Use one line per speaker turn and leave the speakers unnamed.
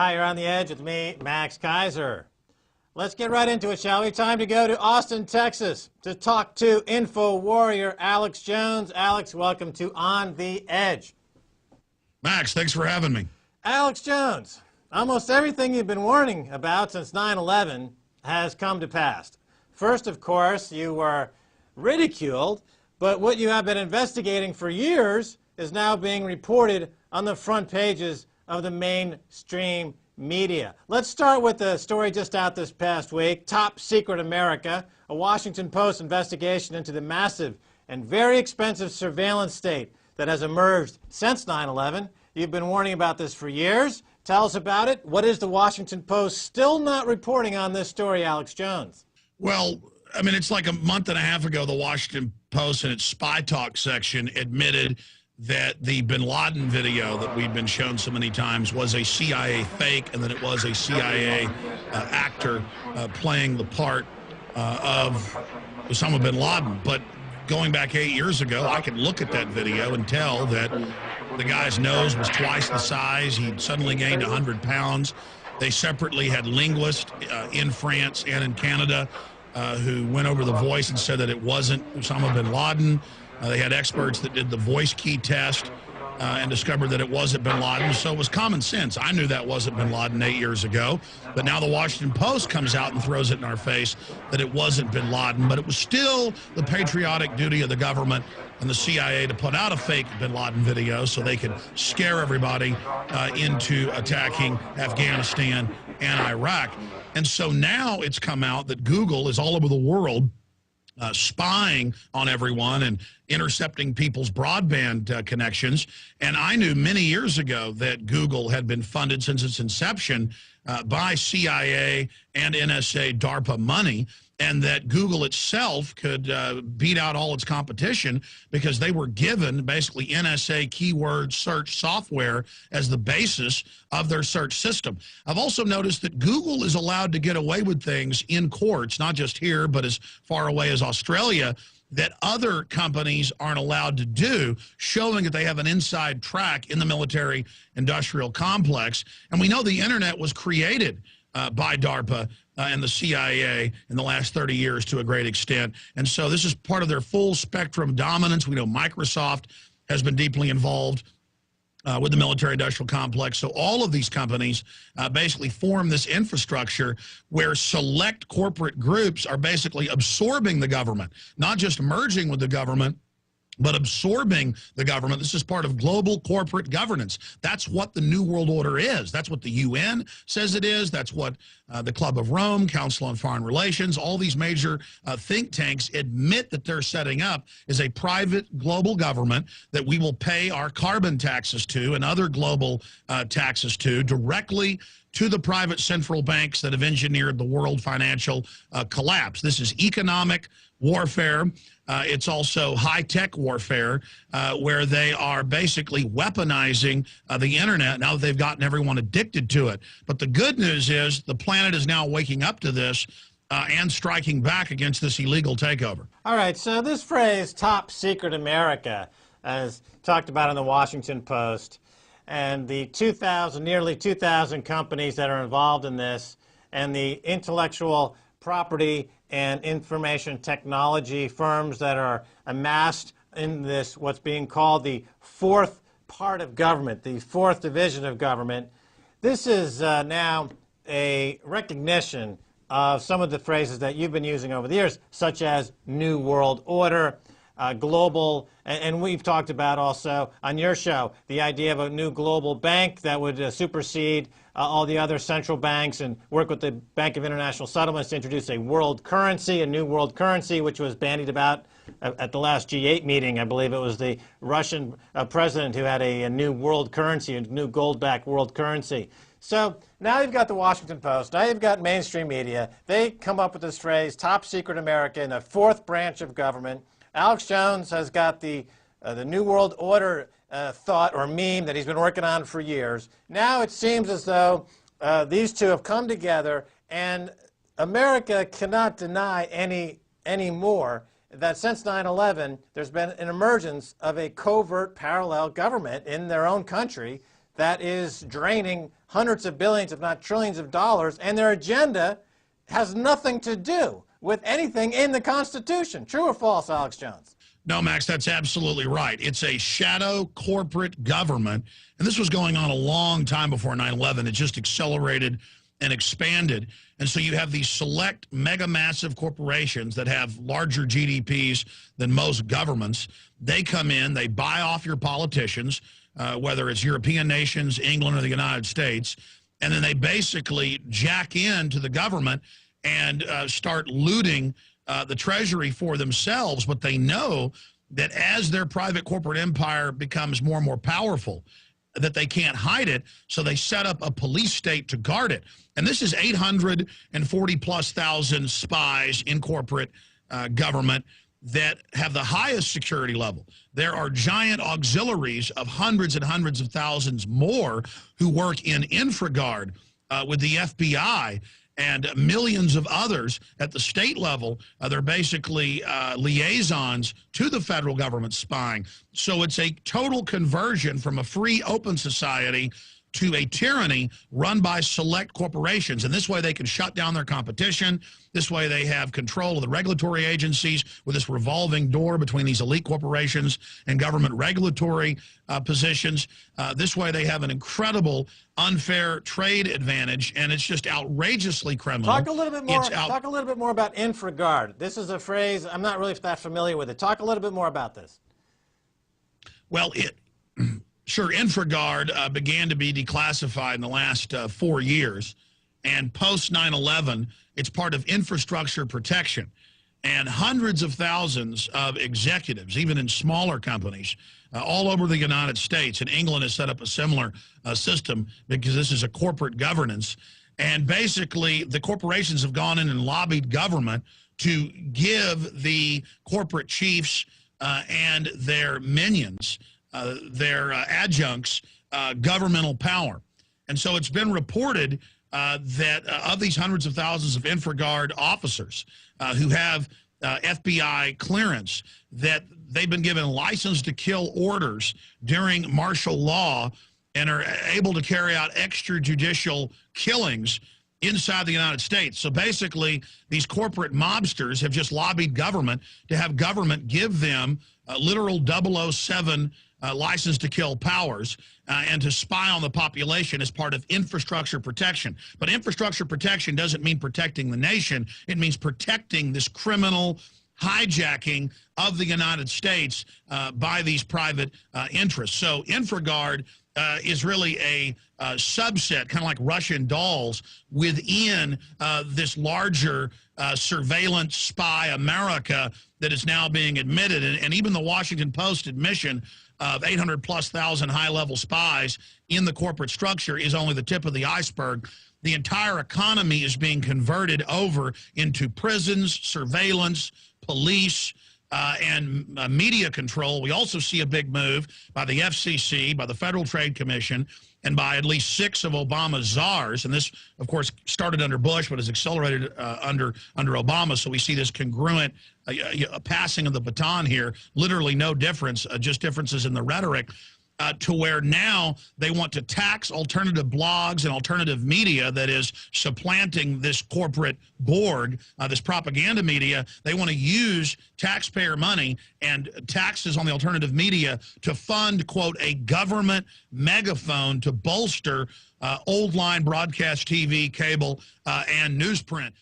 Hi, you're on the edge with me, Max Kaiser. Let's get right into it, shall we? Time to go to Austin, Texas to talk to info warrior Alex Jones. Alex, welcome to On the Edge.
Max, thanks for having me.
Alex Jones, almost everything you've been warning about since 9/11 has come to pass. First, of course, you were ridiculed, but what you have been investigating for years is now being reported on the front pages of the mainstream media. Let's start with the story just out this past week, Top Secret America, a Washington Post investigation into the massive and very expensive surveillance state that has emerged since 9/11. You've been warning about this for years. Tell us about it. What is the Washington Post still not reporting on this story, Alex Jones?
Well, I mean, it's like a month and a half ago, the Washington Post in its Spy Talk section admitted that the Binladen video that we've been shown so many times was a CIA fake, and that it was a CIA actor playing the part of Osama Bin-laden. But going back 8 years ago, I could look at that video and tell that the guy's nose was twice the size. He'd suddenly gained 100 pounds. They separately had linguists in France and in Canada who went over the voice and said that it wasn't Osama bin Laden. They had experts that did the voice key test and discovered that it wasn't bin Laden. So it was common sense. I knew that wasn't bin Laden 8 years ago. But now the Washington Post comes out and throws it in our face that it wasn't bin Laden. But it was still the patriotic duty of the government and the CIA to put out a fake bin Laden video so they could scare everybody into attacking Afghanistan and Iraq. And so now it's come out that Google is all over the world spying on everyone and intercepting people's broadband connections. And I knew many years ago that Google had been funded since its inception by CIA and NSA DARPA money, and that Google itself could beat out all its competition because they were given basically NSA keyword search software as the basis of their search system. I've also noticed that Google is allowed to get away with things in courts, not just here, but as far away as Australia, that other companies aren't allowed to do, showing that they have an inside track in the military-industrial complex. And we know the internet was created by DARPA and the CIA in the last 30 years to a great extent. And so this is part of their full spectrum dominance. We know Microsoft has been deeply involved with the military-industrial complex. So all of these companies basically form this infrastructure where select corporate groups are basically absorbing the government, not just merging with the government, but absorbing the government. This is part of global corporate governance. That's what the New World Order is. That's what the UN says it is. That's what the Club of Rome, Council on Foreign Relations, all these major think tanks admit that they're setting up is a private global government that we will pay our carbon taxes to and other global taxes to directly to the private central banks that have engineered the world financial collapse. This is economic warfare. It's also high-tech warfare where they are basically weaponizing the internet now that they've gotten everyone addicted to it. But the good news is the planet is now waking up to this and striking back against this illegal takeover.
All right, so this phrase, Top Secret America, as talked about in the Washington Post, and the nearly 2,000 companies that are involved in this, and the intellectual property and information technology firms that are amassed in this, what's being called the fourth part of government, the fourth division of government. This is now a recognition of some of the phrases that you've been using over the years, such as New World Order, global, and we've talked about also on your show the idea of a new global bank that would supersede all the other central banks and work with the Bank of International Settlements to introduce a world currency, a new world currency, which was bandied about at the last G8 meeting. I believe it was the Russian president who had a new world currency, a new gold-backed world currency. So now you've got the Washington Post, now you've got mainstream media. They come up with this phrase, Top Secret America, in the fourth branch of government. Alex Jones has got the New World Order thought or meme that he's been working on for years. Now it seems as though these two have come together, and America cannot deny anymore that since 9/11, there's been an emergence of a covert parallel government in their own country that is draining hundreds of billions, if not trillions of dollars, and their agenda has nothing to do with anything in the Constitution. True or false, Alex Jones?
No, Max, that's absolutely right. It's a shadow corporate government, and this was going on a long time before 9/11. It just accelerated and expanded. And so you have these select mega massive corporations that have larger GDPs than most governments. They come in, they buy off your politicians, whether it's European nations, England, or the United States, and then they basically jack into the government and start looting the Treasury for themselves. But they know that as their private corporate empire becomes more and more powerful, that they can't hide it, so they set up a police state to guard it. And this is 840,000+ spies in corporate government that have the highest security level. There are giant auxiliaries of hundreds and hundreds of thousands more who work in InfraGard with the FBI and millions of others at the state level. They're basically liaisons to the federal government spying. So it's a total conversion from a free, open society to a tyranny run by select corporations. And this way they can shut down their competition. This way they have control of the regulatory agencies with this revolving door between these elite corporations and government regulatory positions. This way they have an incredible unfair trade advantage, and it's just outrageously criminal.
Talk a little bit more. Talk a little bit more about InfraGard. This is a phrase I'm not really that familiar with it. Talk a little bit more about this.
Well, sure, InfraGard began to be declassified in the last 4 years, and post 9/11, it's part of infrastructure protection. And hundreds of thousands of executives, even in smaller companies, all over the United States, and England has set up a similar system because this is a corporate governance. And basically, the corporations have gone in and lobbied government to give the corporate chiefs and their minions, their adjuncts, governmental power. And so it's been reported that of these hundreds of thousands of InfraGard officers who have FBI clearance, that they've been given license to kill orders during martial law and are able to carry out extrajudicial killings inside the United States. So basically, these corporate mobsters have just lobbied government to have government give them literal 007 license to kill powers and to spy on the population as part of infrastructure protection. But infrastructure protection doesn't mean protecting the nation. It means protecting this criminal hijacking of the United States by these private interests. So InfraGard is really a subset, kind of like Russian dolls, within this larger surveillance spy America that is now being admitted. And even the Washington Post admission of 800,000+ high-level spies in the corporate structure is only the tip of the iceberg. The entire economy is being converted over into prisons, surveillance, police, and media control. We also see a big move by the FCC, by the Federal Trade Commission, and by at least 6 of Obama's czars. And this, of course, started under Bush, but has accelerated under Obama. So we see this congruent passing of the baton here. Literally no difference, just differences in the rhetoric. To where now they want to tax alternative blogs and alternative media that is supplanting this corporate Borg, this propaganda media. They want to use taxpayer money and taxes on the alternative media to fund, quote, a government megaphone to bolster old line broadcast TV, cable, and newsprint.